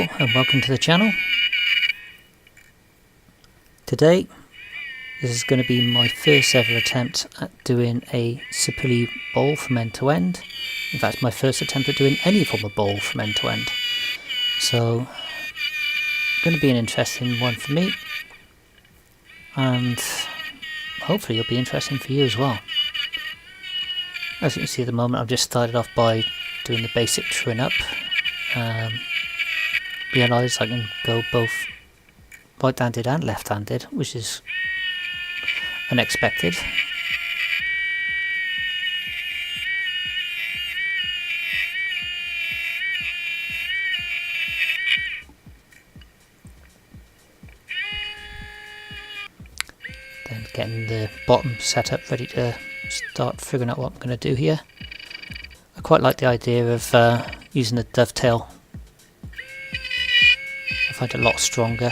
Hello and welcome to the channel. Today this is going to be my first ever attempt at doing a Sapele bowl from end to end. In fact, my first attempt at doing any form of bowl from end to end. So, going to be an interesting one for me, and hopefully it'll be interesting for you as well. As you can see at the moment, I've just started off by doing the basic trim up. Realised I can go both right-handed and left-handed, which is unexpected. Then getting the bottom set up ready to start figuring out what I'm going to do here. I quite like the idea of using the dovetail. I find it a lot stronger,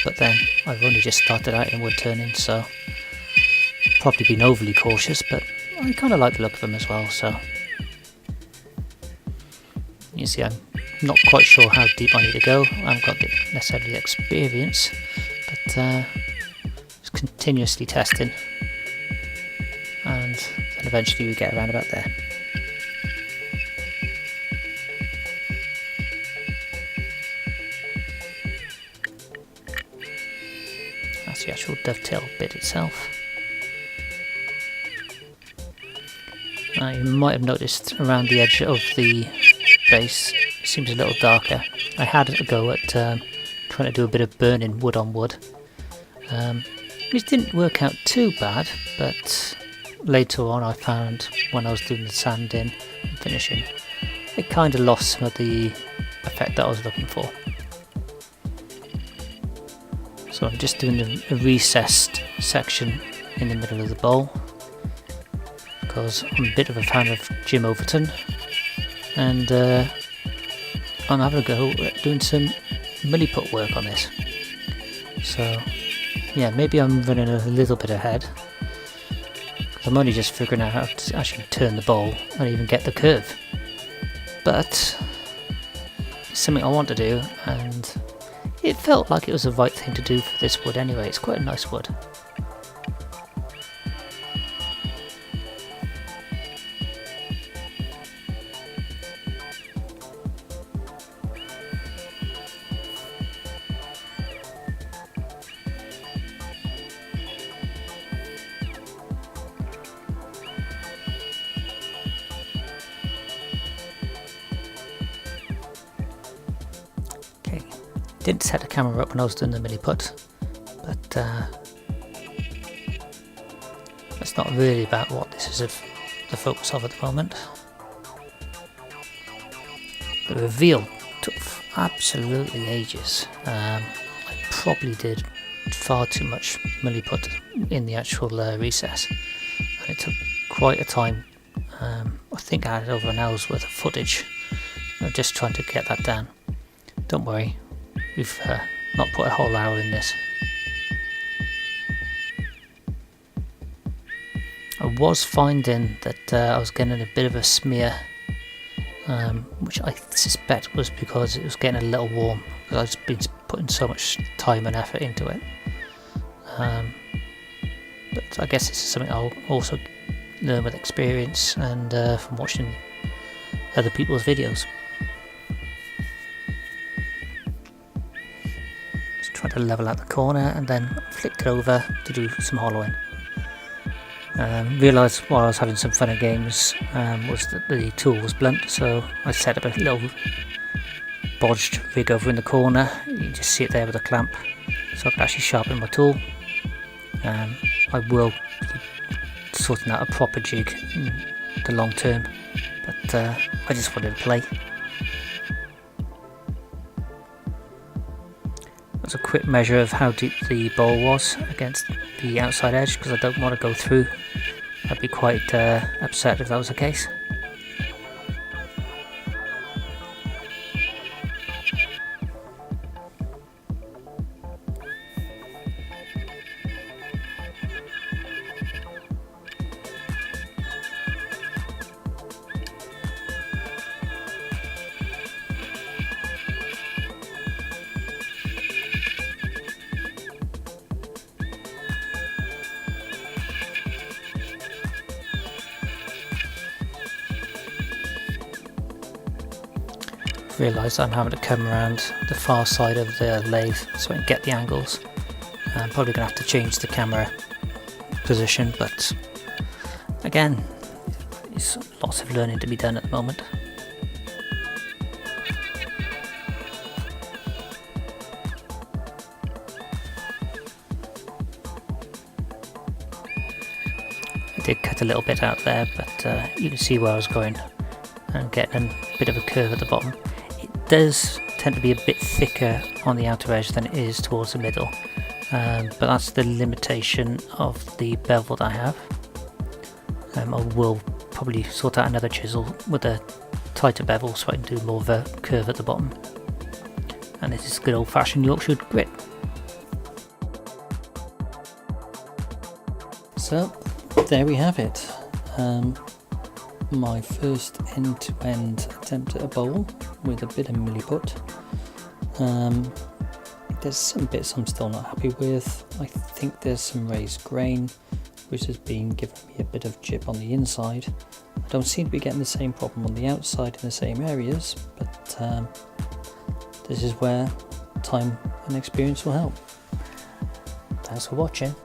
but then I've only just started out in wood turning, so probably been overly cautious, but I kind of like the look of them as well. So you see, I'm not quite sure how deep I need to go. I haven't got necessarily the experience, but just continuously testing, and then eventually we get around about there. That's the actual dovetail bit itself. You might have noticed around the edge of the base it seems a little darker. I had a go at trying to do a bit of burning wood on wood, which didn't work out too bad, but later on I found when I was doing the sanding and finishing, it kind of lost some of the effect that I was looking for. So I'm just doing a recessed section in the middle of the bowl, because I'm a bit of a fan of Jim Overton, and I'm having a go at doing some Milliput work on this. So yeah, maybe I'm running a little bit ahead, because I'm only just figuring out how to actually turn the bowl and even get the curve. But it's something I want to do, and it felt like it was the right thing to do for this wood anyway. It's quite a nice wood. Okay, didn't set the camera up when I was doing the Milliput, but that's not really about what this is the focus of at the moment. The reveal took absolutely ages. I probably did far too much Milliput in the actual recess, and it took quite a time. I think I had over an hour's worth of footage of just trying to get that down. Don't worry, we've not put a whole hour in this. I was finding that I was getting a bit of a smear, which I suspect was because it was getting a little warm, because I've been putting so much time and effort into it. But I guess this is something I'll also learn with experience and from watching other people's videos. Tried to level out the corner and then flicked it over to do some hollowing. Realised while I was having some fun and games was that the tool was blunt, so I set up a little bodged rig over in the corner. You can just see it there with a clamp, so I can actually sharpen my tool. I will be sorting out a proper jig in the long term, but I just wanted to play. A quick measure of how deep the bowl was against the outside edge, because I don't want to go through. I'd be quite upset if that was the case. realised I'm having to come around the far side of the lathe so I can get the angles. I'm probably going to have to change the camera position, but again, there's lots of learning to be done at the moment. I did cut a little bit out there, but you can see where I was going and getting a bit of a curve at the bottom. It does tend to be a bit thicker on the outer edge than it is towards the middle, but that's the limitation of the bevel that I have. I will probably sort out another chisel with a tighter bevel so I can do more of a curve at the bottom. And this is good old-fashioned Yorkshire grit. So there we have it. My first end-to-end attempt at a bowl with a bit of Milliput. There's some bits I'm still not happy with. I think there's some raised grain which has been giving me a bit of chip on the inside. I don't seem to be getting the same problem on the outside in the same areas, but this is where time and experience will help. Thanks for watching.